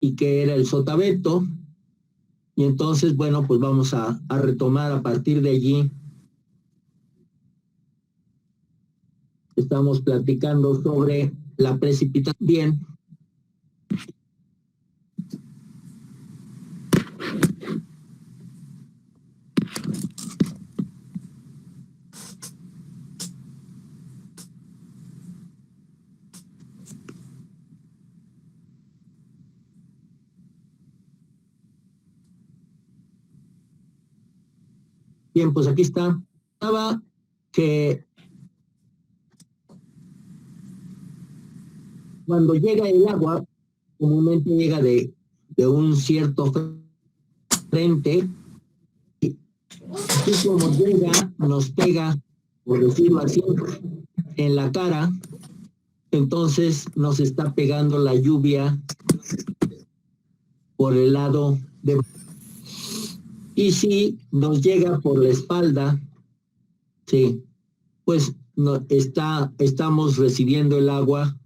y qué era el sotavento. Y entonces, bueno, pues vamos a retomar a partir de allí. Estamos platicando sobre la precipitación. Bien. Bien, pues aquí está. Estaba que cuando llega el agua, comúnmente llega de un cierto frente, y así como llega, nos pega, por decirlo así, en la cara, entonces nos está pegando la lluvia por el lado de... Y si nos llega por la espalda, sí, pues no, estamos recibiendo el agua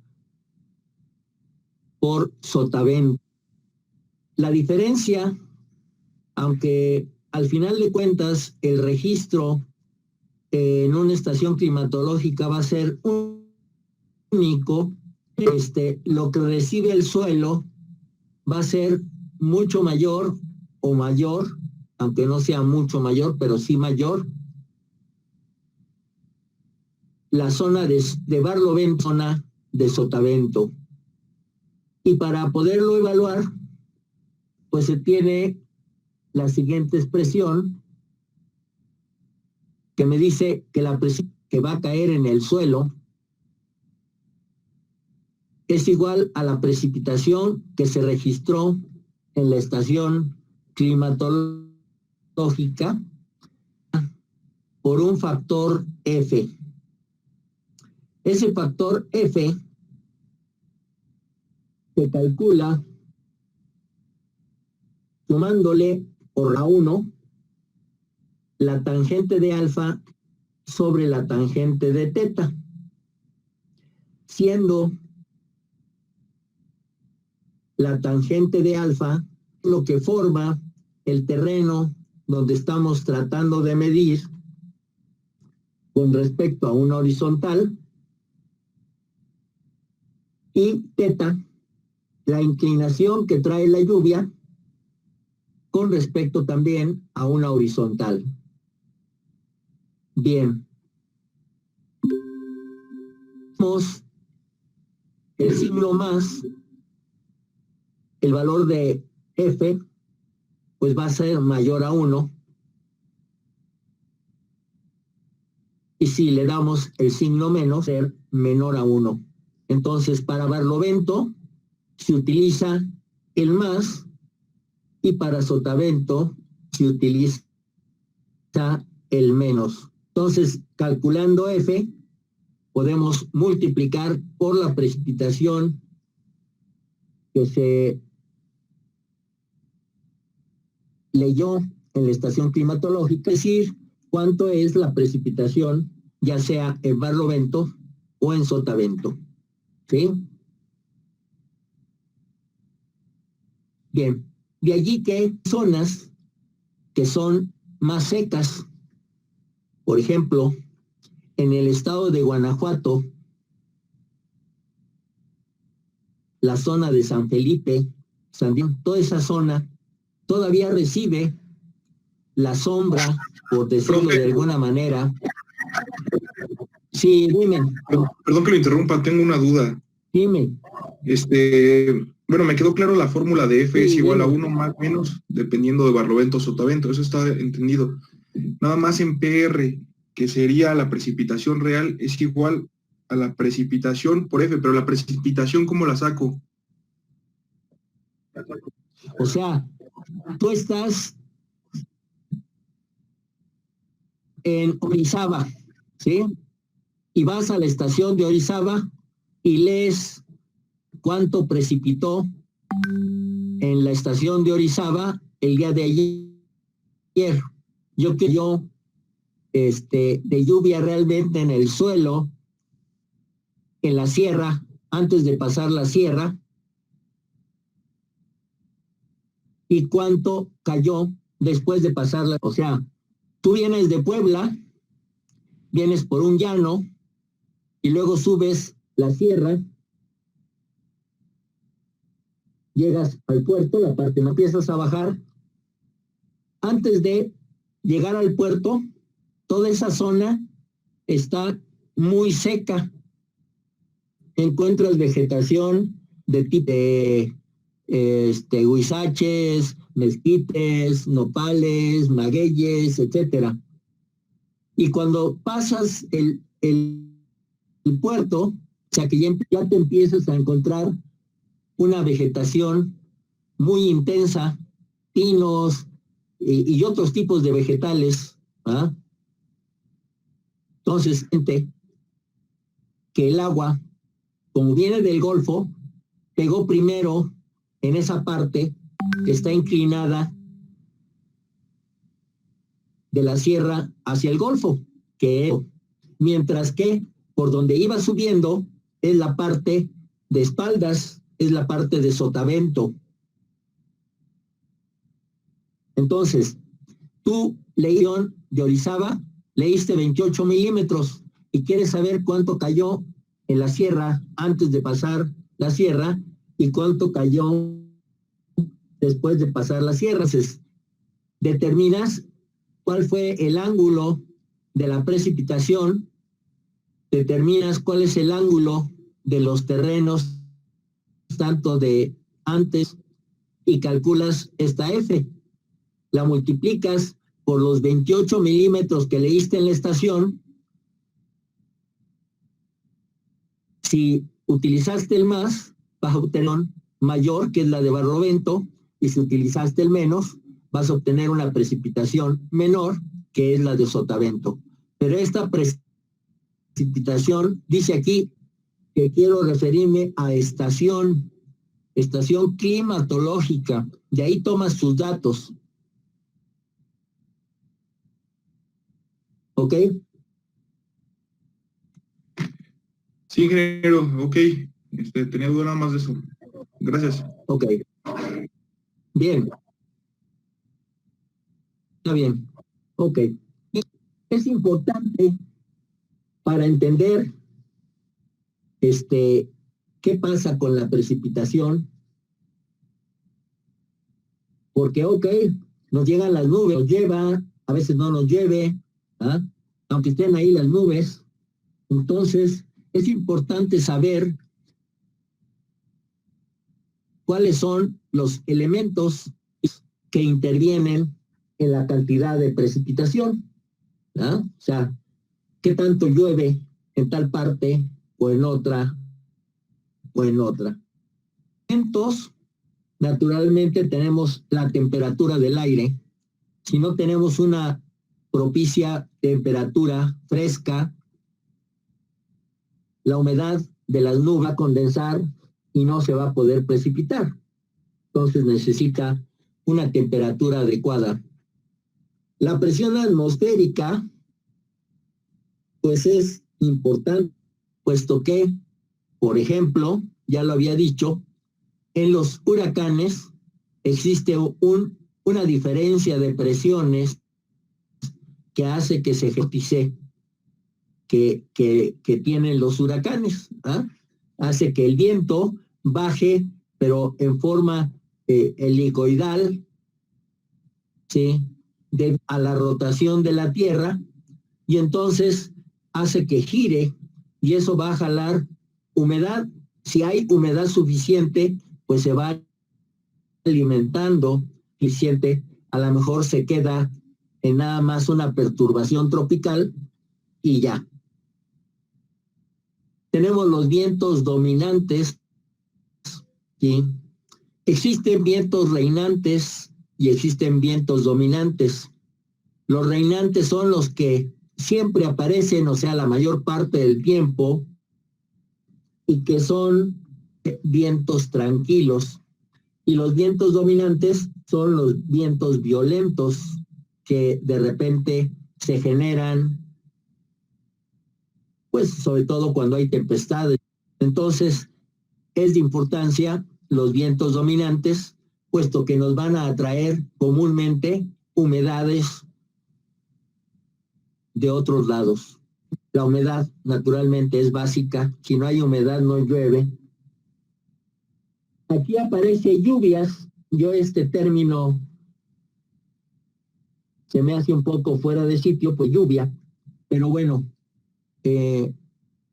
por sotavento. La diferencia, aunque al final de cuentas el registro en una estación climatológica va a ser único, lo que recibe el suelo va a ser mucho mayor o mayor, aunque no sea mucho mayor, pero sí mayor, la zona de barlovento, zona de sotavento. Y para poderlo evaluar, pues se tiene la siguiente expresión que me dice que la presión que va a caer en el suelo es igual a la precipitación que se registró en la estación climatológica por un factor F. Ese factor F se calcula sumándole por la 1 la tangente de alfa sobre la tangente de teta, siendo la tangente de alfa lo que forma el terreno donde estamos tratando de medir con respecto a una horizontal, y teta, la inclinación que trae la lluvia con respecto también a una horizontal. Bien. Tenemos el signo más, el valor de F, pues va a ser mayor a 1. Y si le damos el signo menos, ser menor a 1. Entonces, para barlovento se utiliza el más, y para sotavento se utiliza el menos. Entonces, calculando F, podemos multiplicar por la precipitación que se leyó en la estación climatológica, es decir, cuánto es la precipitación, ya sea en barlovento o en sotavento. ¿Sí? Bien, de allí que zonas que son más secas, por ejemplo, en el estado de Guanajuato, la zona de San Felipe, San Diego, toda esa zona todavía recibe la sombra, por decirlo de alguna manera. Sí, dime. Perdón que lo interrumpa, tengo una duda. Dime. Bueno, me quedó claro la fórmula de F, sí, es igual, dime, a 1 más o menos, dependiendo de barlovento o sotavento, eso está entendido. Nada más en PR, que sería la precipitación real, es igual a la precipitación por F, pero la precipitación, ¿cómo la saco? O sea, tú estás en Orizaba, ¿sí? Y vas a la estación de Orizaba y lees cuánto precipitó en la estación de Orizaba el día de ayer. Yo que yo de lluvia realmente en el suelo, en la sierra, antes de pasar la sierra, y cuánto cayó después de pasarla. O sea, tú vienes de Puebla, vienes por un llano y luego subes la sierra, llegas al puerto, la parte no empiezas a bajar. Antes de llegar al puerto, toda esa zona está muy seca. Encuentras vegetación de tipo huizaches, mezquites, nopales, magueyes, etcétera. Y cuando pasas el puerto, o sea que ya te empiezas a encontrar una vegetación muy intensa, pinos y otros tipos de vegetales. ¿Ah? Entonces, que el agua, como viene del Golfo, pegó primero en esa parte que está inclinada de la sierra hacia el Golfo, mientras que por donde iba subiendo es la parte de espaldas, es la parte de Sotavento. Entonces, tú, leíste de Orizaba, leíste 28 milímetros y quieres saber cuánto cayó en la sierra antes de pasar la sierra y cuánto cayó después de pasar la sierra. Entonces, determinas cuál fue el ángulo de la precipitación, determinas cuál es el ángulo de los terrenos, tanto de antes, y calculas esta F. La multiplicas por los 28 milímetros que leíste en la estación. Si utilizaste el más, vas a obtener mayor, que es la de Barlovento, y si utilizaste el menos, vas a obtener una precipitación menor, que es la de Sotavento. Pero esta precipitación, dice aquí que quiero referirme a estación climatológica, de ahí tomas tus datos. ¿Ok? Sí, ingeniero, ok. Tenía duda nada más de eso. Gracias. Ok. Bien. Está bien. Ok. Es importante para entender qué pasa con la precipitación, porque ok, nos llegan las nubes, nos lleva, a veces no nos lleve, ¿ah? Aunque estén ahí las nubes. Entonces, es importante saber cuáles son los elementos que intervienen en la cantidad de precipitación. ¿Ah? O sea, qué tanto llueve en tal parte o en otra o en otra. Elementos, naturalmente tenemos la temperatura del aire. Si no tenemos una propicia temperatura fresca, la humedad de las nubes va a condensar y no se va a poder precipitar. Entonces necesita una temperatura adecuada. La presión atmosférica, pues es importante, puesto que, por ejemplo, ya lo había dicho, en los huracanes existe una diferencia de presiones que hace que se ejecute que tienen los huracanes. ¿Ah? Hace que el viento baje, pero en forma helicoidal, ¿sí? A la rotación de la Tierra, y entonces hace que gire, y eso va a jalar humedad. Si hay humedad suficiente, pues se va alimentando suficiente, a lo mejor se queda en nada más una perturbación tropical y ya. Tenemos los vientos dominantes, ¿sí? Existen vientos reinantes y existen vientos dominantes. Los reinantes son los que siempre aparecen, o sea, la mayor parte del tiempo, y que son vientos tranquilos. Y los vientos dominantes son los vientos violentos que de repente se generan, pues sobre todo cuando hay tempestades. Entonces, es de importancia los vientos dominantes puesto que nos van a atraer comúnmente humedades de otros lados. La humedad, naturalmente, es básica. Si no hay humedad, no llueve. Aquí aparece lluvias. Yo este término se me hace un poco fuera de sitio, pues lluvia. Pero bueno,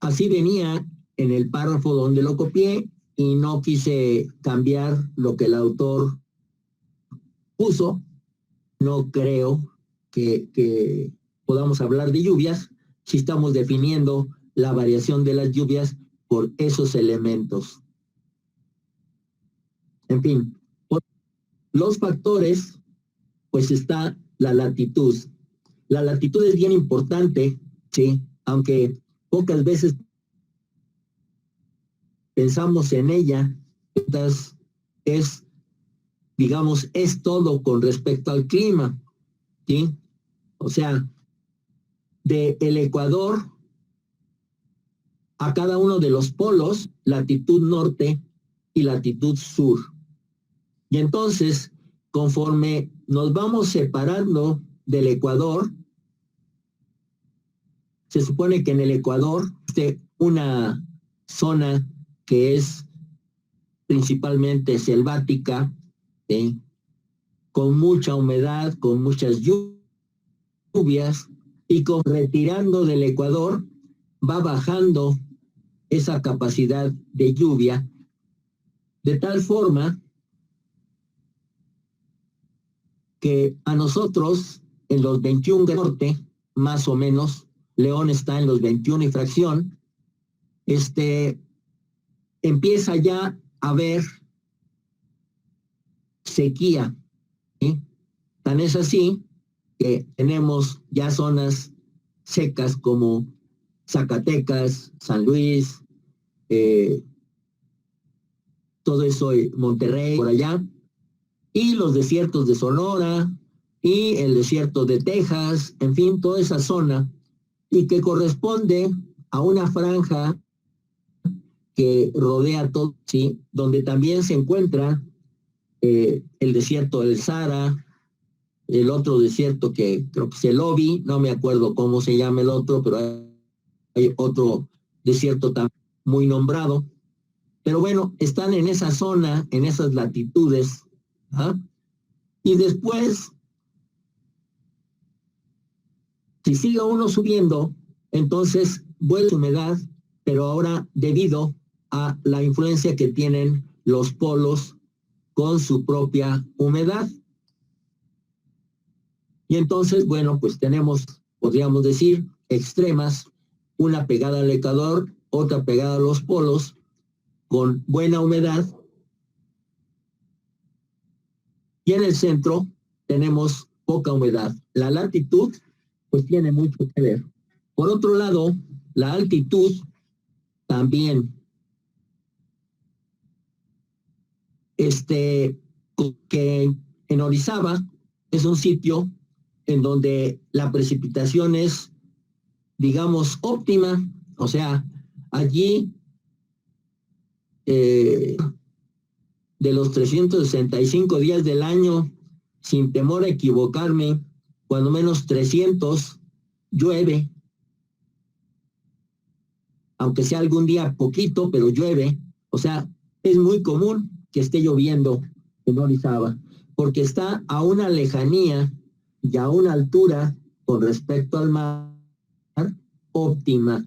así venía en el párrafo donde lo copié y no quise cambiar lo que el autor puso. No creo que podamos hablar de lluvias si estamos definiendo la variación de las lluvias por esos elementos. En fin, por los factores, pues está la latitud. La latitud es bien importante, sí, aunque pocas veces pensamos en ella. Es, digamos, es todo con respecto al clima, ¿sí? O sea, del Ecuador a cada uno de los polos, latitud norte y latitud sur. Y entonces, conforme nos vamos separando del Ecuador, se supone que en el Ecuador existe una zona que es principalmente selvática, ¿sí? Con mucha humedad, con muchas lluvias, y con retirando del Ecuador va bajando esa capacidad de lluvia, de tal forma que a nosotros en los 21 del norte, más o menos, León está en los 21 y fracción, empieza ya a haber sequía, ¿sí? Tan es así que tenemos ya zonas secas como Zacatecas, San Luis, todo eso, Monterrey, por allá, y los desiertos de Sonora, y el desierto de Texas, en fin, toda esa zona, y que corresponde a una franja que rodea todo, ¿sí? Donde también se encuentra el desierto del Sahara, el otro desierto que creo que es el Obi, no me acuerdo cómo se llama el otro, pero hay otro desierto también muy nombrado. Pero bueno, están en esa zona, en esas latitudes, ¿ah? Y después, si sigue uno subiendo, entonces vuelve la humedad, pero ahora debido a la influencia que tienen los polos con su propia humedad. Y entonces, bueno, pues tenemos, podríamos decir, extremas, una pegada al Ecuador, otra pegada a los polos, con buena humedad. Y en el centro tenemos poca humedad. La latitud, pues tiene mucho que ver. Por otro lado, la altitud también. Que en Orizaba es un sitio en donde la precipitación es, digamos, óptima. O sea, allí de los 365 días del año, sin temor a equivocarme, cuando menos 300 llueve, aunque sea algún día poquito, pero llueve. O sea, es muy común que esté lloviendo en Orizaba, porque está a una lejanía y a una altura con respecto al mar óptima,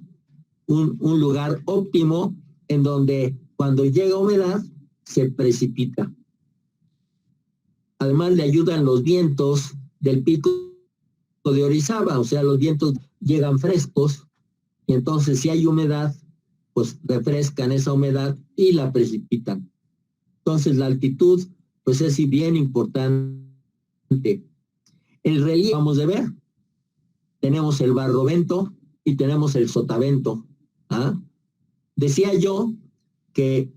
un lugar óptimo en donde cuando llega humedad se precipita. Además le ayudan los vientos del pico de Orizaba, o sea, los vientos llegan frescos y entonces si hay humedad, pues refrescan esa humedad y la precipitan. Entonces la altitud, pues es bien importante. El relieve vamos a ver, tenemos el barrovento y tenemos el sotavento. ¿Ah? Decía yo que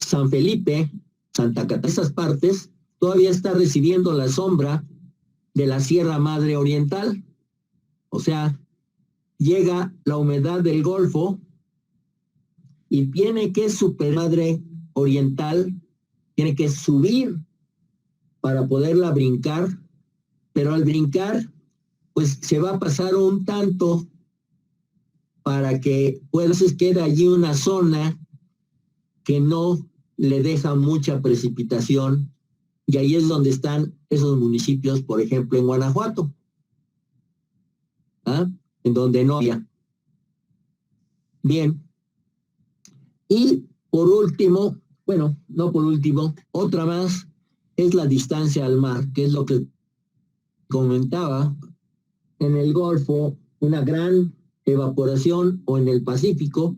San Felipe, Santa Catarina, esas partes, todavía está recibiendo la sombra de la Sierra Madre Oriental. O sea, llega la humedad del Golfo y tiene que superar oriental tiene que subir para poderla brincar, pero al brincar, pues se va a pasar un tanto para que pues quede allí una zona que no le deja mucha precipitación, y ahí es donde están esos municipios, por ejemplo, en Guanajuato, ¿ah? En donde no había. Bien. Y por último, bueno, no por último, otra más es la distancia al mar, que es lo que comentaba. En el Golfo, una gran evaporación, o en el Pacífico,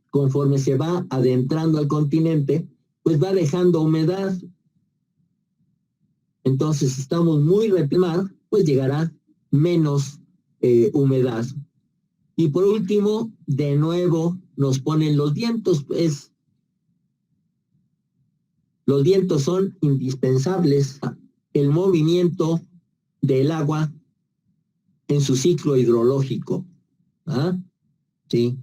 conforme se va adentrando al continente, pues va dejando humedad. Entonces, si estamos muy mar, pues llegará menos humedad. Y por último, de nuevo, nos ponen los vientos. Pues los vientos son indispensables. El movimiento del agua en su ciclo hidrológico. ¿Ah? Sí.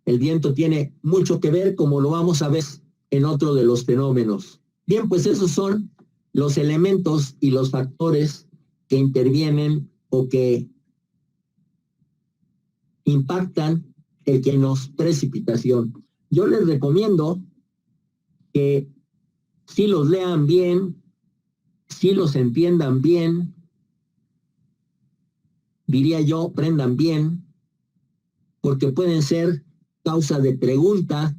El viento tiene mucho que ver, como lo vamos a ver en otro de los fenómenos. Bien, pues esos son los elementos y los factores que intervienen o que impactan el que nos precipitación. Yo les recomiendo que si los lean bien, si los entiendan bien, diría yo, aprendan bien, porque pueden ser causa de pregunta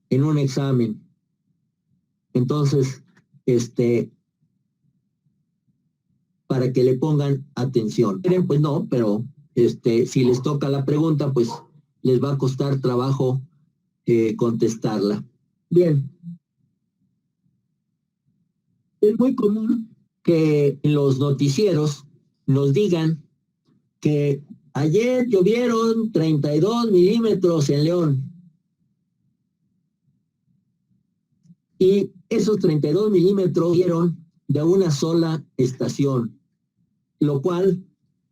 en un examen. Entonces, para que le pongan atención. Pues no, pero si les toca la pregunta, pues les va a costar trabajo contestarla. Bien. Es muy común que en los noticieros nos digan que ayer llovieron 32 milímetros en León. Y esos 32 milímetros vieron de una sola estación, lo cual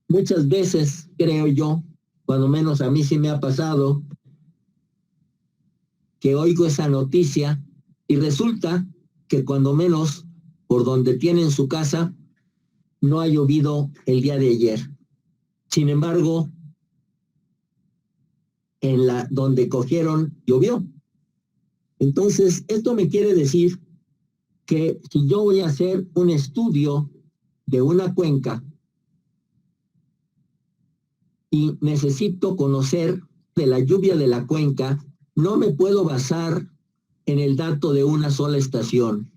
muchas veces, creo yo, cuando menos a mí sí me ha pasado, que oigo esa noticia y resulta que cuando menos por donde tienen su casa no ha llovido el día de ayer. Sin embargo, en la donde cogieron llovió. Entonces, esto me quiere decir que si yo voy a hacer un estudio de una cuenca y necesito conocer de la lluvia de la cuenca, no me puedo basar en el dato de una sola estación,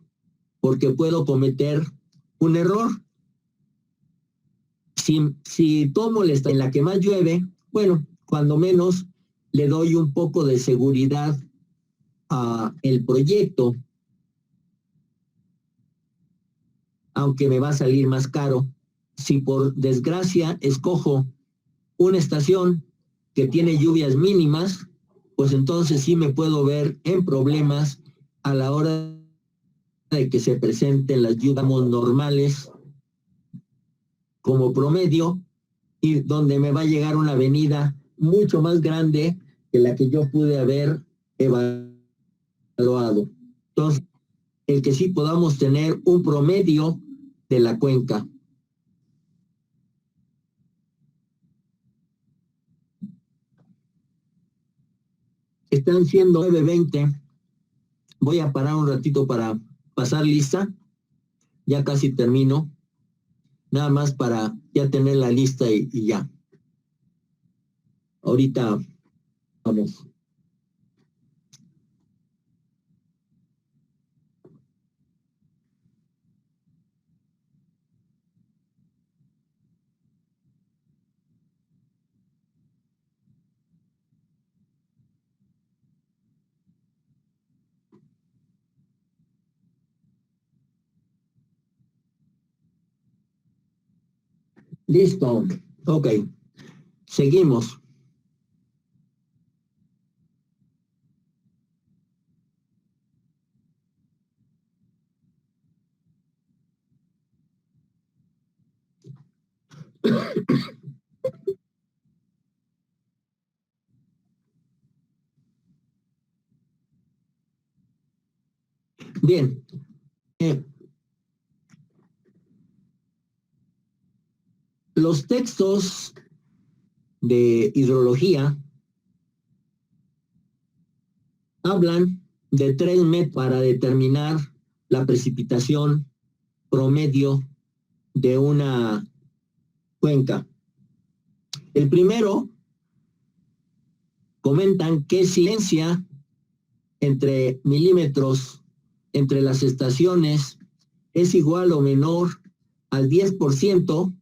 porque puedo cometer un error. Si tomo la estación en la que más llueve, bueno, cuando menos le doy un poco de seguridad a el proyecto, aunque me va a salir más caro. Si por desgracia escojo una estación que tiene lluvias mínimas, pues entonces sí me puedo ver en problemas a la hora de que se presenten las lluvias normales como promedio, y donde me va a llegar una avenida mucho más grande que la que yo pude haber evaluado. Entonces, el que sí podamos tener un promedio de la cuenca. Están siendo 9:20. Voy a parar un ratito para pasar lista. Ya casi termino. Nada más para ya tener la lista y ya. Ahorita vamos. Listo. Ok. Seguimos. Bien. Los textos de hidrología hablan de 3 métodos para determinar la precipitación promedio de una cuenca. El primero, comentan que silencia entre milímetros entre las estaciones es igual o menor al 10%,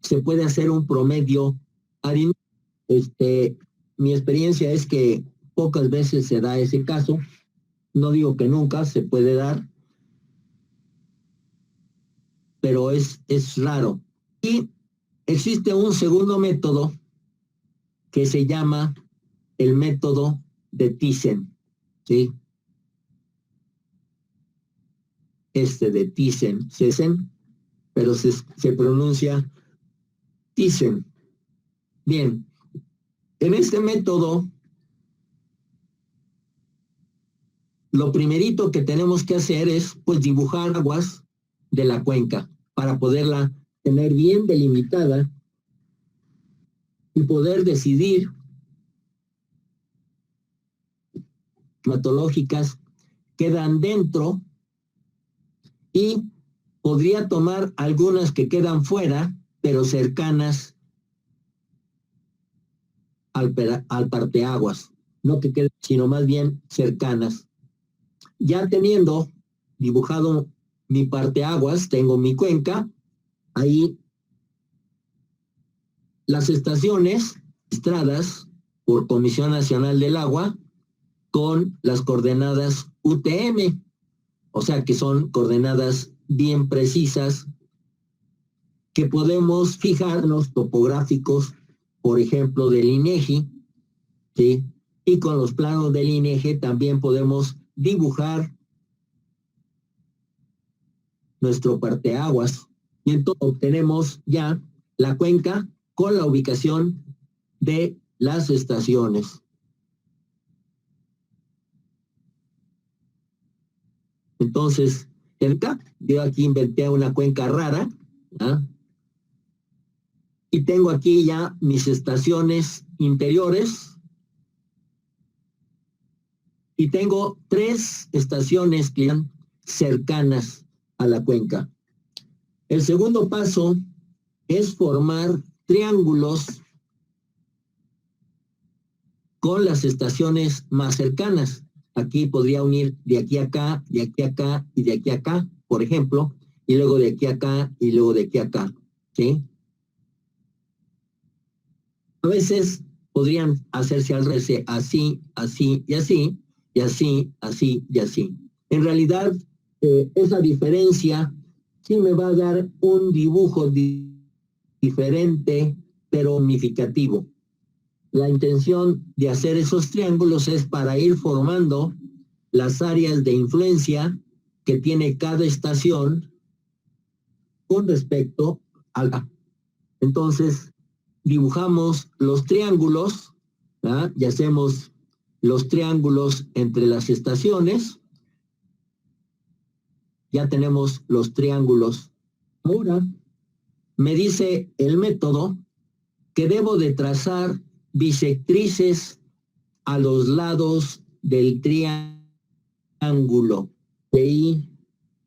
se puede hacer un promedio. Mi experiencia es que pocas veces se da ese caso. No digo que nunca se puede dar, pero es raro. Y existe un segundo método que se llama el método de Thyssen, ¿sí? De Thyssen, pero se pronuncia Thyssen. Bien, en este método, lo primerito que tenemos que hacer es, pues, dibujar aguas de la cuenca para poderla tener bien delimitada y poder decidir climatológicas quedan dentro, y podría tomar algunas que quedan fuera, pero cercanas al parteaguas, no que queden, sino más bien cercanas. Ya teniendo dibujado mi parteaguas, tengo mi cuenca, ahí las estaciones registradas por Comisión Nacional del Agua con las coordenadas UTM, o sea que son coordenadas bien precisas que podemos fijarnos topográficos, por ejemplo, del INEGI, ¿sí? Y con los planos del INEGI también podemos dibujar nuestro parteaguas, y entonces obtenemos ya la cuenca con la ubicación de las estaciones. Entonces, yo aquí inventé una cuenca rara, ¿ah? Y tengo aquí ya mis estaciones interiores, y tengo 3 estaciones que están cercanas a la cuenca. El segundo paso es formar triángulos con las estaciones más cercanas. Aquí podría unir de aquí a acá, de aquí a acá y de aquí a acá, por ejemplo, y luego de aquí a acá y luego de aquí a acá, ¿sí? A veces podrían hacerse al revés, así, así y así, y así, así y así. En realidad, esa diferencia sí me va a dar un dibujo diferente, pero significativo. La intención de hacer esos triángulos es para ir formando las áreas de influencia que tiene cada estación con respecto a la. Entonces, dibujamos los triángulos, ¿verdad? Y hacemos los triángulos entre las estaciones. Ya tenemos los triángulos. Ahora, me dice el método que debo de trazar bisectrices a los lados del triángulo. Leí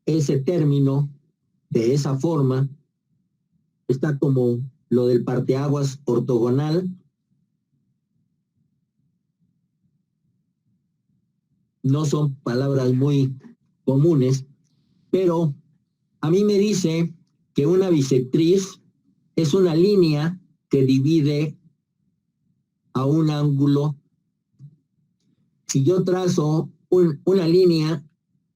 ese término de esa forma. Está como lo del parteaguas ortogonal. No son palabras muy comunes, pero a mí me dice que una bisectriz es una línea que divide a un ángulo. Si yo trazo una línea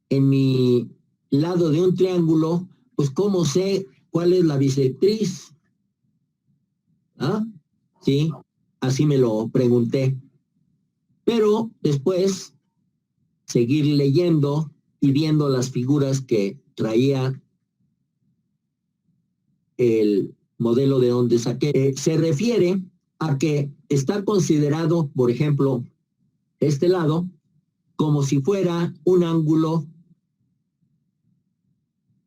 en mi lado de un triángulo, pues ¿cómo sé cuál es la bisectriz? ¿Ah? Sí, así me lo pregunté. Pero después seguir leyendo y viendo las figuras que traía el modelo de donde saqué, se refiere a que está considerado, por ejemplo, este lado, como si fuera un ángulo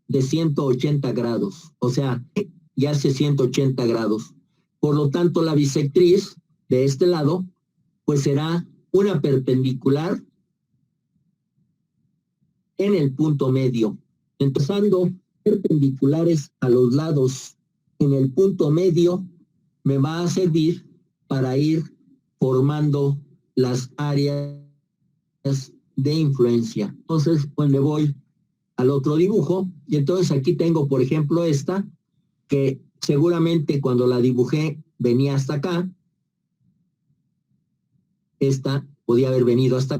de 180 grados, o sea, y hace 180 grados. Por lo tanto, la bisectriz de este lado, pues será una perpendicular en el punto medio. Empezando perpendiculares a los lados en el punto medio, me va a servir para ir formando las áreas de influencia. Entonces, pues me voy al otro dibujo, y entonces aquí tengo, por ejemplo, esta, que seguramente cuando la dibujé venía hasta acá. Esta podía haber venido hasta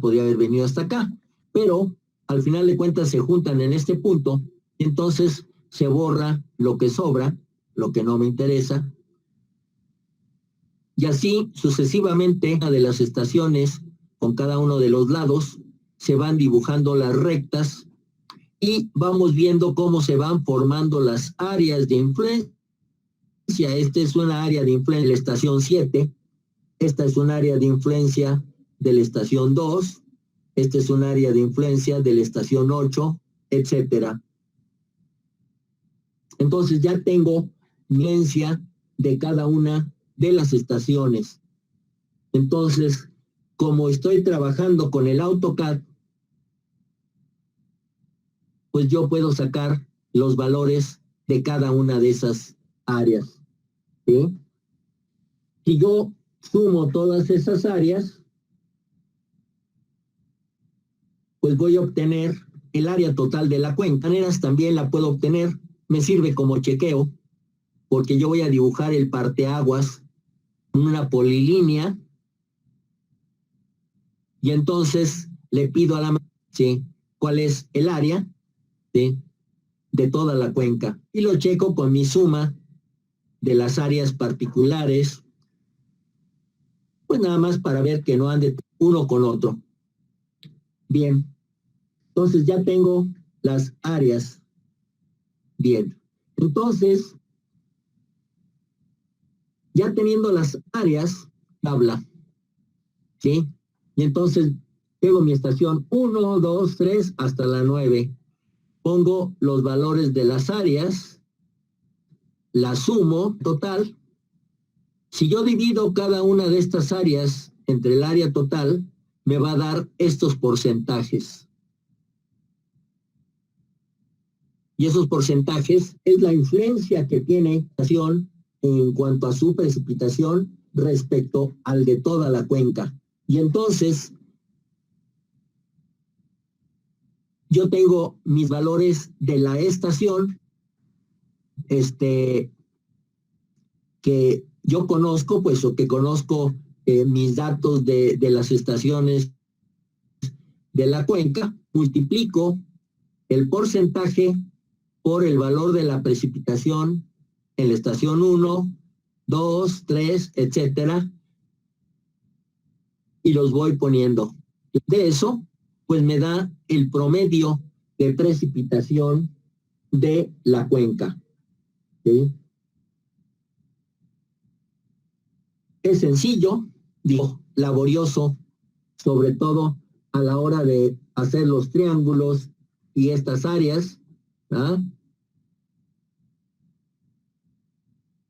acá, pero al final de cuentas se juntan en este punto, y entonces se borra lo que sobra, lo que no me interesa, y así sucesivamente de las estaciones con cada uno de los lados se van dibujando las rectas y vamos viendo cómo se van formando las áreas de influencia. Esta es una área de influencia de la estación 7, esta es un área de influencia de la estación 2, esta es un área de influencia de la estación 8, etcétera. Entonces ya tengo influencia de cada una de las estaciones. Entonces, como estoy trabajando con el AutoCAD, pues yo puedo sacar los valores de cada una de esas áreas, ¿sí? Si yo sumo todas esas áreas, pues voy a obtener el área total de la cuenca. De maneras también la puedo obtener, me sirve como chequeo, porque yo voy a dibujar el parteaguas en una polilínea, y entonces le pido a la máquina, ¿sí?, cuál es el área, ¿sí?, de toda la cuenca, y lo checo con mi suma de las áreas particulares, pues nada más para ver que no ande uno con otro. Bien, entonces ya tengo las áreas. Bien, entonces, ya teniendo las áreas, tabla, ¿sí? Y entonces tengo mi estación 1, 2, 3 hasta la 9. Pongo los valores de las áreas, la sumo total. Si yo divido cada una de estas áreas entre el área total, me va a dar estos porcentajes. Y esos porcentajes es la influencia que tiene la estación en cuanto a su precipitación respecto al de toda la cuenca. Y entonces, yo tengo mis valores de la estación, que yo conozco, pues, o que conozco mis datos de las estaciones de la cuenca, multiplico el porcentaje por el valor de la precipitación en la estación 1, 2, 3, etcétera, y los voy poniendo. De eso, pues me da el promedio de precipitación de la cuenca, ¿sí? Es sencillo, digo, laborioso, sobre todo a la hora de hacer los triángulos y estas áreas, ¿ah?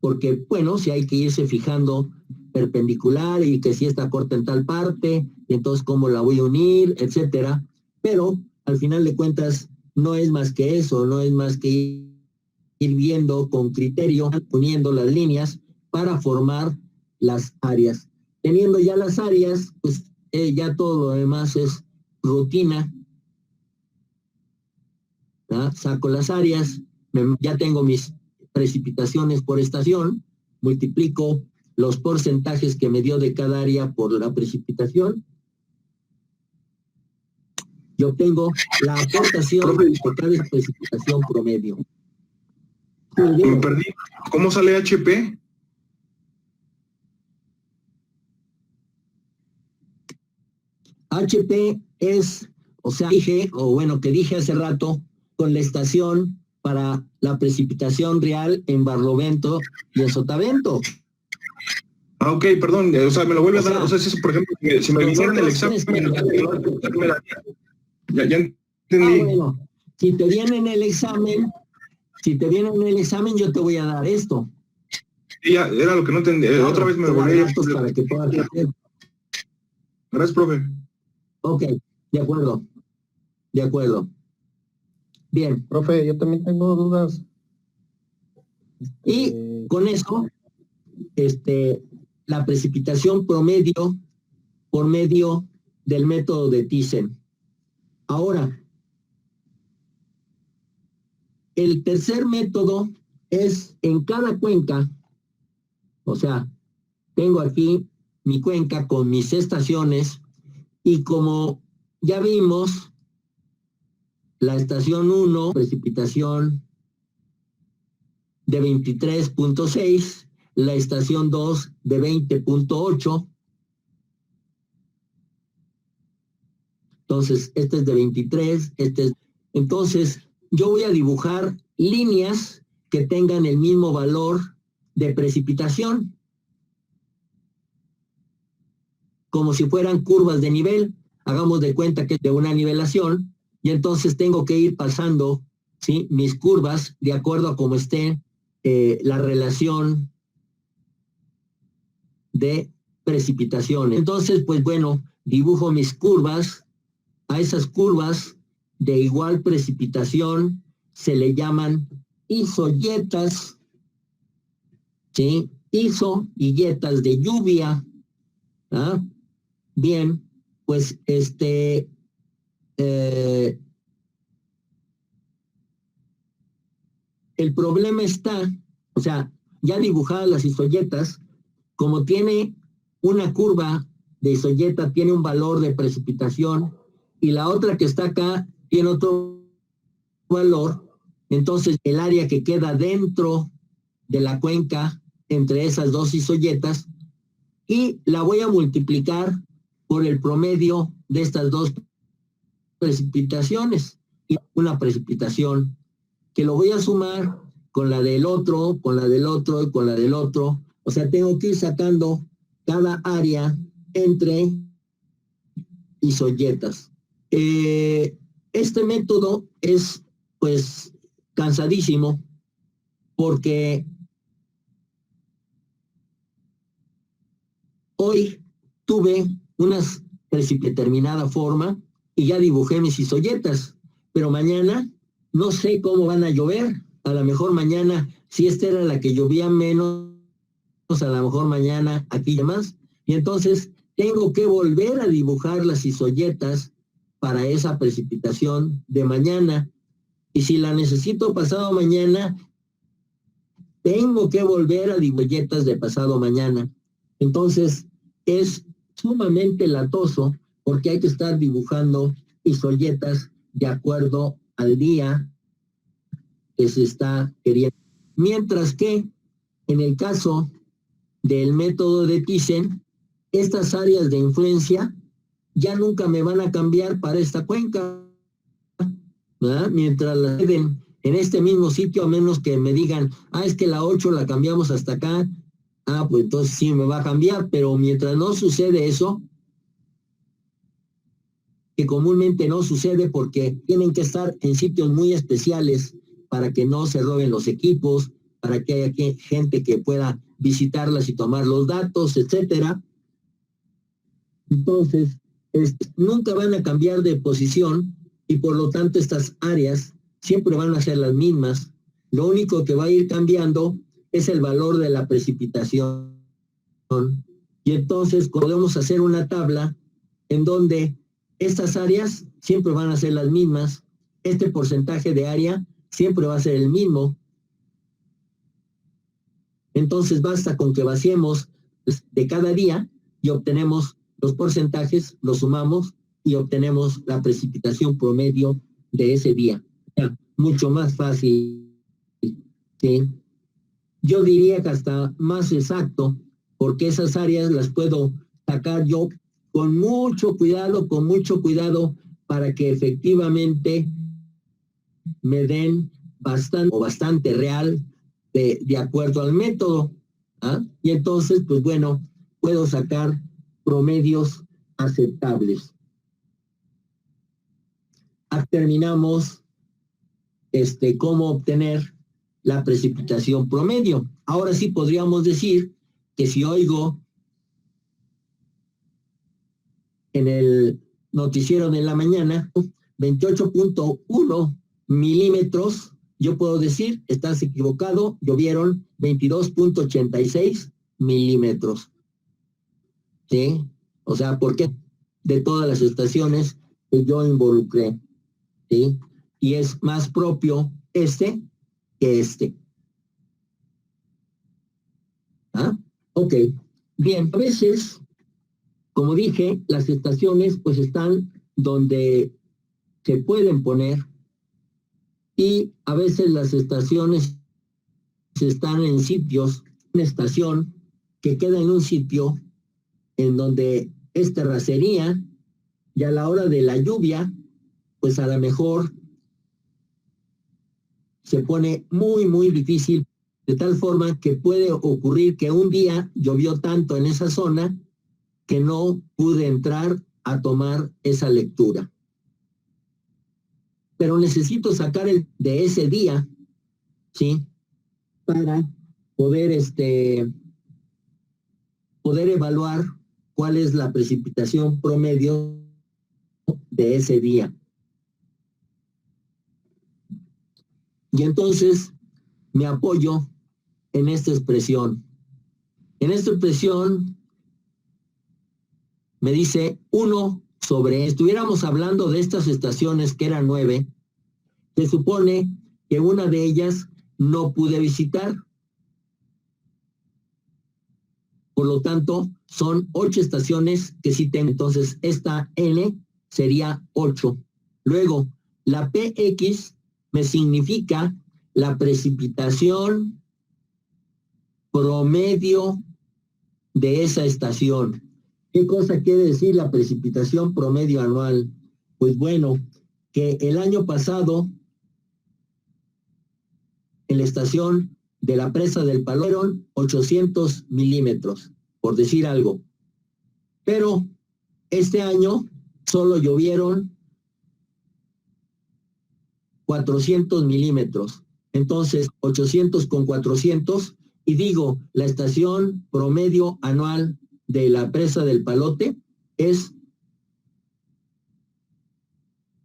Porque, bueno, si hay que irse fijando perpendicular y que si está corta en tal parte, y entonces cómo la voy a unir, etcétera. Pero al final de cuentas no es más que eso, no es más que ir viendo con criterio, uniendo las líneas para formar las áreas. Teniendo ya las áreas, pues ya todo lo demás es rutina. ¿Ah? Saco las áreas, ya tengo mis precipitaciones por estación, multiplico los porcentajes que me dio de cada área por la precipitación, y obtengo la aportación de cada precipitación promedio. Me perdí. ¿Cómo sale HP? HP es, o sea, que dije hace rato, con la estación para la precipitación real en Barlovento y en Sotavento. Ok, perdón, o sea, me lo vuelve a dar, o sea, si eso, por ejemplo, si me viniera en el examen, ya entendí. Bueno, si te viene en el examen, yo te voy a dar esto. Sí, ya, era lo que no entendí, Claro, otra vez me volví a... para que puedas hacer. Gracias, profe. Ok, de acuerdo, de acuerdo. Bien. Profe, yo también tengo dudas. Y con eso, la precipitación promedio por medio del método de Thyssen. Ahora, el tercer método es en cada cuenca, o sea, tengo aquí mi cuenca con mis estaciones y como ya vimos, la estación 1, precipitación de 23.6, la estación 2 de 20.8. Entonces, este es de 23, Entonces, yo voy a dibujar líneas que tengan el mismo valor de precipitación, como si fueran curvas de nivel. Hagamos de cuenta que es de una nivelación, y entonces tengo que ir pasando, ¿sí?, mis curvas de acuerdo a cómo esté la relación de precipitación. Entonces, pues bueno, dibujo mis curvas. A esas curvas de igual precipitación se le llaman isoyetas, ¿sí? Iso y yetas de lluvia. ¿Ah? Bien, pues el problema está, o sea, ya dibujadas las isoyetas, como tiene una curva de isoyeta, tiene un valor de precipitación, y la otra que está acá tiene otro valor, entonces el área que queda dentro de la cuenca entre esas dos isoyetas, y la voy a multiplicar por el promedio de estas dos precipitaciones, y una precipitación que lo voy a sumar con la del otro, con la del otro y con la del otro. O sea, tengo que ir sacando cada área entre isoyetas. Este método es, pues, cansadísimo porque hoy tuve una determinada forma y ya dibujé mis isoyetas, pero mañana no sé cómo van a llover. A lo mejor mañana, si esta era la que llovía menos, a lo mejor mañana aquí más, y entonces tengo que volver a dibujar las isoyetas para esa precipitación de mañana, y si la necesito pasado mañana, tengo que volver a dibujar isoyetas de pasado mañana. Entonces es sumamente latoso porque hay que estar dibujando isoyetas de acuerdo al día que se está queriendo. Mientras que en el caso del método de Thyssen, estas áreas de influencia ya nunca me van a cambiar para esta cuenca, ¿verdad? Mientras la queden en este mismo sitio, a menos que me digan, es que la 8 la cambiamos hasta acá, pues entonces sí me va a cambiar, pero mientras no sucede eso, que comúnmente no sucede porque tienen que estar en sitios muy especiales para que no se roben los equipos, para que haya gente que pueda visitarlas y tomar los datos, etcétera. Entonces, nunca van a cambiar de posición y por lo tanto estas áreas siempre van a ser las mismas. Lo único que va a ir cambiando es el valor de la precipitación. Y entonces podemos hacer una tabla en donde estas áreas siempre van a ser las mismas, este porcentaje de área siempre va a ser el mismo. Entonces basta con que vaciemos de cada día y obtenemos los porcentajes, los sumamos y obtenemos la precipitación promedio de ese día. Mucho más fácil, ¿sí? Yo diría que hasta más exacto, porque esas áreas las puedo sacar yo con mucho cuidado, para que efectivamente me den bastante real de acuerdo al método. Y entonces, pues bueno, puedo sacar promedios aceptables. Terminamos cómo obtener la precipitación promedio. Ahora sí podríamos decir que si oigo en el noticiero de la mañana 28.1 milímetros, yo puedo decir, estás equivocado, llovieron 22.86 milímetros. ¿Sí? O sea, ¿por qué? De todas las estaciones que yo involucré. ¿Sí? Y es más propio que este. ¿Ah? Ok. Bien, a veces, como dije, las estaciones pues están donde se pueden poner y a veces las estaciones están en sitios, una estación que queda en un sitio en donde es terracería y a la hora de la lluvia, pues a lo mejor se pone muy, muy difícil, de tal forma que puede ocurrir que un día llovió tanto en esa zona que no pude entrar a tomar esa lectura. Pero necesito sacar el de ese día, ¿sí? Para poder, poder evaluar cuál es la precipitación promedio de ese día. Y entonces me apoyo en esta expresión. En esta expresión me dice 1 sobre, estuviéramos hablando de estas estaciones que eran 9, se supone que una de ellas no pude visitar. Por lo tanto, son 8 estaciones que sí tengo. Entonces, esta N sería 8. Luego, la PX me significa la precipitación promedio de esa estación. ¿Qué cosa quiere decir la precipitación promedio anual? Pues bueno, que el año pasado, en la estación de la presa del Palo, 800 milímetros, por decir algo. Pero este año solo llovieron 400 milímetros. Entonces, 800 con 400, y digo, la estación promedio anual de la presa del Palote es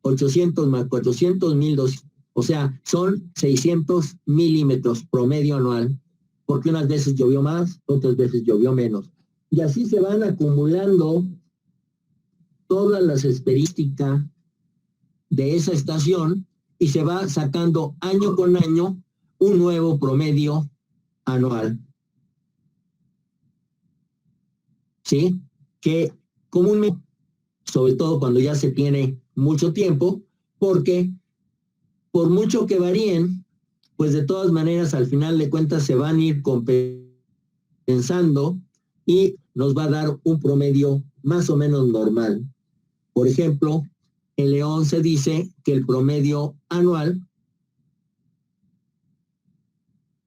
800 más 400, 1200. O sea, son 600 milímetros promedio anual, porque unas veces llovió más, otras veces llovió menos. Y así se van acumulando todas las estadísticas de esa estación y se va sacando año con año un nuevo promedio anual. ¿Sí? Que comúnmente, sobre todo cuando ya se tiene mucho tiempo, porque por mucho que varíen, pues de todas maneras al final de cuentas se van a ir compensando y nos va a dar un promedio más o menos normal. Por ejemplo, en León se dice que el promedio anual,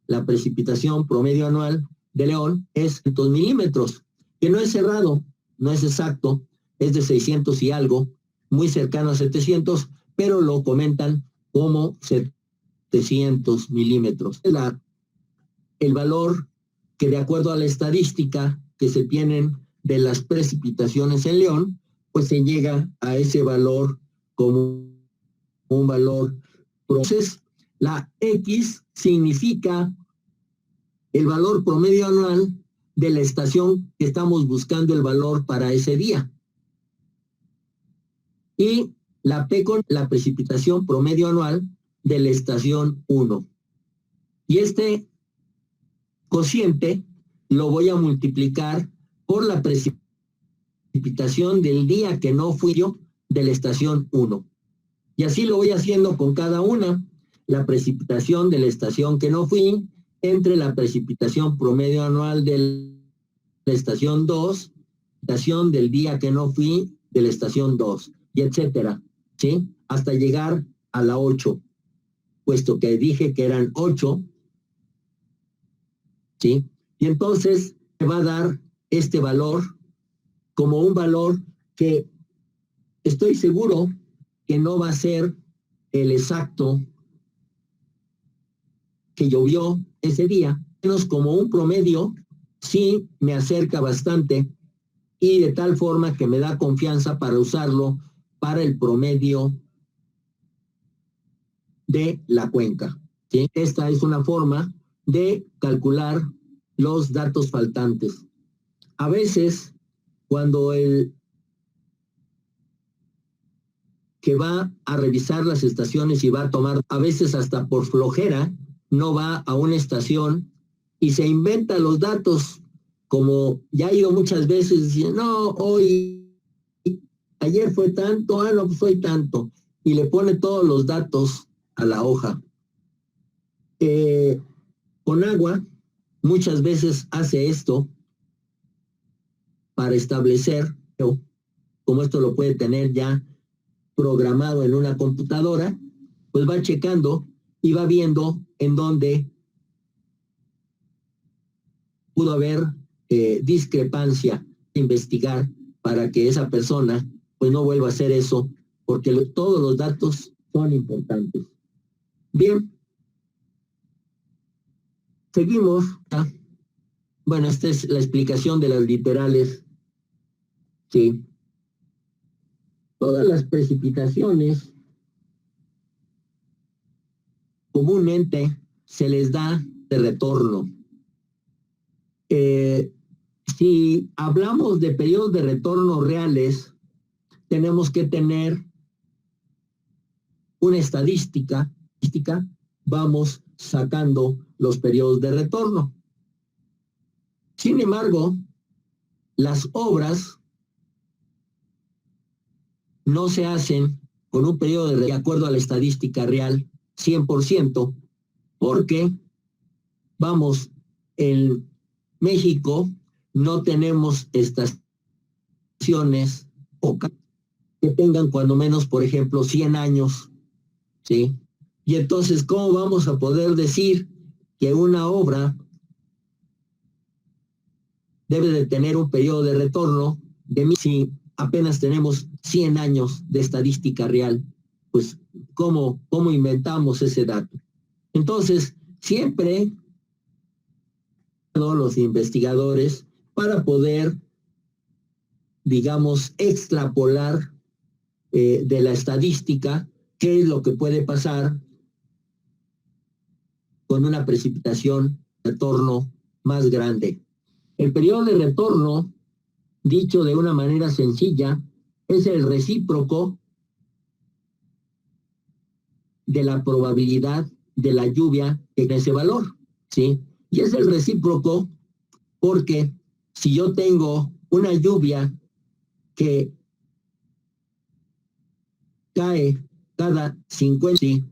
la precipitación promedio anual de León es 100 milímetros, que no es cerrado, no es exacto, es de 600 y algo, muy cercano a 700, pero lo comentan como 700 milímetros. El valor que de acuerdo a la estadística que se tienen de las precipitaciones en León, pues se llega a ese valor como un valor. Entonces, la X significa el valor promedio anual de la estación que estamos buscando el valor para ese día. Y la P con la precipitación promedio anual de la estación 1. Y este cociente lo voy a multiplicar por la precipitación del día que no fui yo de la estación 1. Y así lo voy haciendo con cada una. La precipitación de la estación que no fui entre la precipitación promedio anual de la estación 2, estación del día que no fui de la estación 2, y etcétera, ¿sí? Hasta llegar a la 8, puesto que dije que eran 8, ¿sí? Y entonces me va a dar este valor como un valor que estoy seguro que no va a ser el exacto que llovió ese día, menos como un promedio, sí me acerca bastante y de tal forma que me da confianza para usarlo para el promedio de la cuenca. ¿Sí? Esta es una forma de calcular los datos faltantes. A veces, cuando el que va a revisar las estaciones y va a tomar, a veces hasta por flojera, no va a una estación y se inventa los datos, como ya he ido muchas veces, diciendo, no, hoy, ayer fue tanto, no, pues hoy tanto, y le pone todos los datos a la hoja. Con agua, muchas veces hace esto para establecer, como esto lo puede tener ya programado en una computadora, pues va checando y va viendo en dónde pudo haber discrepancia, investigar para que esa persona pues no vuelva a hacer eso, porque todos los datos son importantes. Bien, seguimos. Bueno, esta es la explicación de las literales. Sí. Todas las precipitaciones comúnmente se les da de retorno. Si hablamos de periodos de retorno reales, tenemos que tener una estadística, vamos sacando los periodos de retorno. Sin embargo, las obras no se hacen con un periodo de acuerdo a la estadística real 100%, porque, vamos, en México no tenemos estaciones que tengan cuando menos, por ejemplo, 100 años, ¿sí? Y entonces, ¿cómo vamos a poder decir que una obra debe de tener un periodo de retorno si apenas tenemos 100 años de estadística real? Pues, ¿cómo inventamos ese dato? Entonces, siempre los investigadores para poder, digamos, extrapolar de la estadística qué es lo que puede pasar con una precipitación de retorno más grande. El periodo de retorno, dicho de una manera sencilla, es el recíproco de la probabilidad de la lluvia en ese valor, ¿sí? Y es el recíproco porque si yo tengo una lluvia que cae cada 50, ¿sí?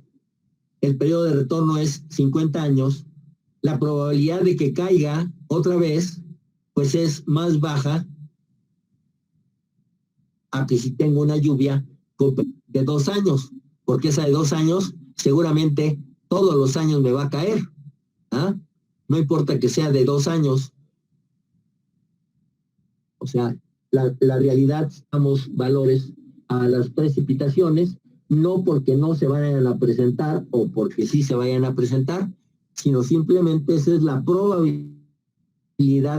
El periodo de retorno es 50 años, la probabilidad de que caiga otra vez, pues es más baja a que si tengo una lluvia de 2 años, porque esa de 2 años seguramente todos los años me va a caer. ¿Ah? No importa que sea de 2 años. O sea, la realidad, damos valores a las precipitaciones, no porque no se vayan a presentar o porque sí se vayan a presentar, sino simplemente esa es la probabilidad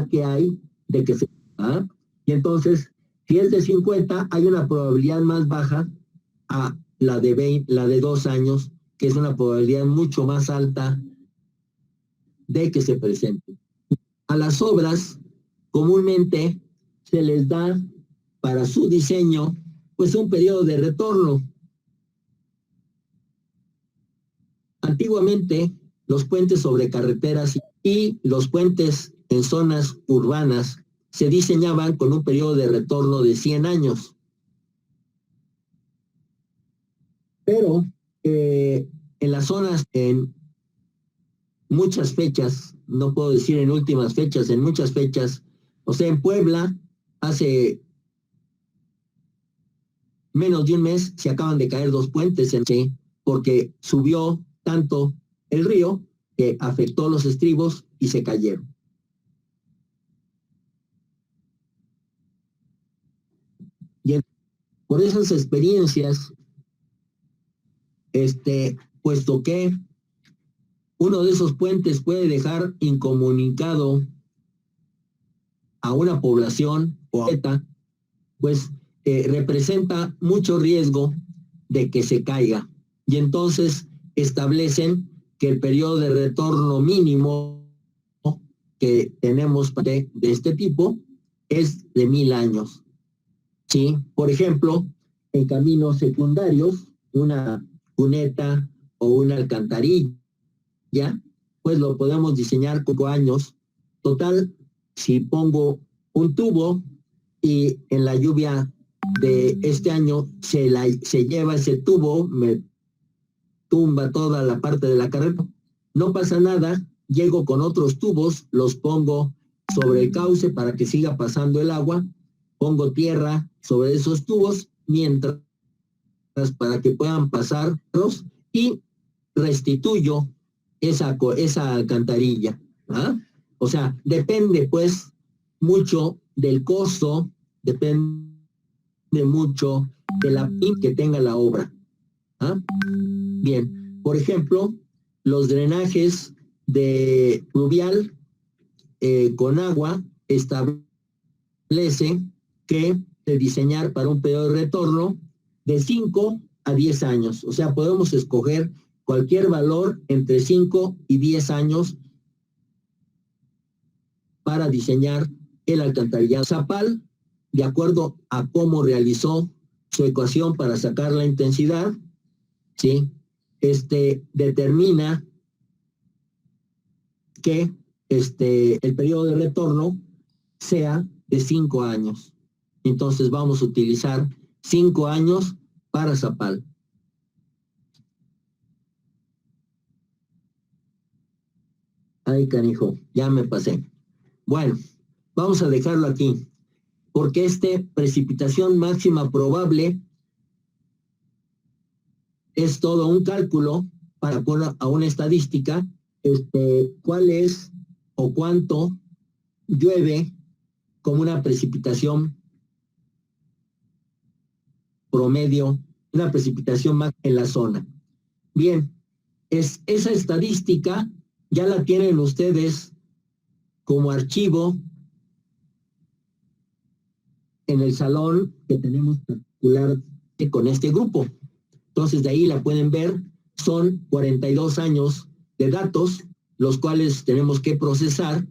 que hay de que se... ¿ah? Y entonces, si es de 50, hay una probabilidad más baja a la de 2 años, que es una probabilidad mucho más alta de que se presente. A las obras, comúnmente se les da para su diseño, pues un periodo de retorno. Antiguamente, los puentes sobre carreteras y los puentes en zonas urbanas se diseñaban con un periodo de retorno de 100 años. Pero en las zonas, en muchas fechas, no puedo decir en últimas fechas, en muchas fechas, o sea, en Puebla, hace menos de un mes se acaban de caer 2 puentes, ¿sí? Porque subió tanto el río que afectó los estribos y se cayeron. por esas experiencias, puesto que uno de esos puentes puede dejar incomunicado a una población o a pues representa mucho riesgo de que se caiga. Y entonces establecen que el periodo de retorno mínimo que tenemos de este tipo es de 1000 años. ¿Sí? Por ejemplo, en caminos secundarios, una cuneta o una alcantarilla, pues lo podemos diseñar con 5 años. Total, si pongo un tubo y en la lluvia de este año se lleva ese tubo, me tumba toda la parte de la carreta, no pasa nada, llego con otros tubos, los pongo sobre el cauce para que siga pasando el agua, pongo tierra sobre esos tubos, mientras para que puedan pasarlos y restituyo esa alcantarilla. ¿Ah? O sea, depende pues mucho del costo, depende mucho de la PIB que tenga la obra. ¿Ah? Bien, por ejemplo, los drenajes de pluvial con agua establece que de diseñar para un periodo de retorno de 5 a 10 años. O sea, podemos escoger cualquier valor entre 5 y 10 años para diseñar el alcantarillado. Zapal, de acuerdo a cómo realizó su ecuación para sacar la intensidad, ¿sí? Determina que el periodo de retorno sea de 5 años. Entonces vamos a utilizar 5 años para Zapal. Ay, canijo, ya me pasé. Bueno, vamos a dejarlo aquí, porque precipitación máxima probable es todo un cálculo para poner a una estadística, cuál es o cuánto llueve como una precipitación promedio, una precipitación más en la zona. Bien, esa estadística ya la tienen ustedes como archivo en el salón que tenemos particular con este grupo. Entonces de ahí la pueden ver, son 42 años de datos, los cuales tenemos que procesar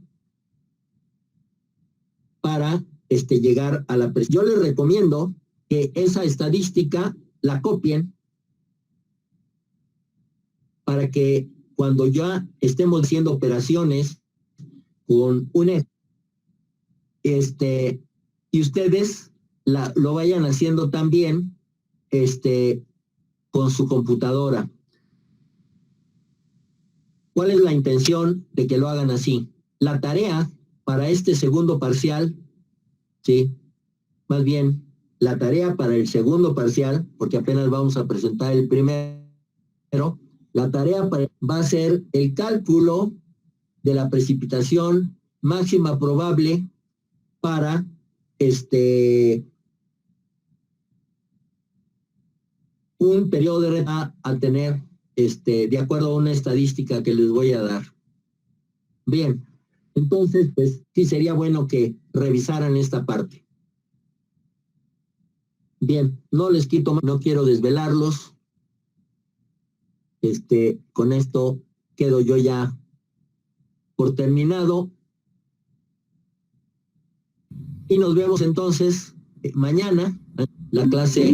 para llegar a la presión. Yo les recomiendo que esa estadística la copien para que cuando ya estemos haciendo operaciones con un y ustedes lo vayan haciendo también con su computadora. ¿Cuál es la intención de que lo hagan así? La tarea para este segundo parcial, ¿sí? Más bien, la tarea para el segundo parcial, porque apenas vamos a presentar el primero, la tarea va a ser el cálculo de la precipitación máxima probable para un periodo de retorno a tener de acuerdo a una estadística que les voy a dar. Bien, entonces pues sí sería bueno que revisaran esta parte. Bien, no les quito más, no quiero desvelarlos. Con esto quedo yo ya por terminado. Y nos vemos entonces mañana, la clase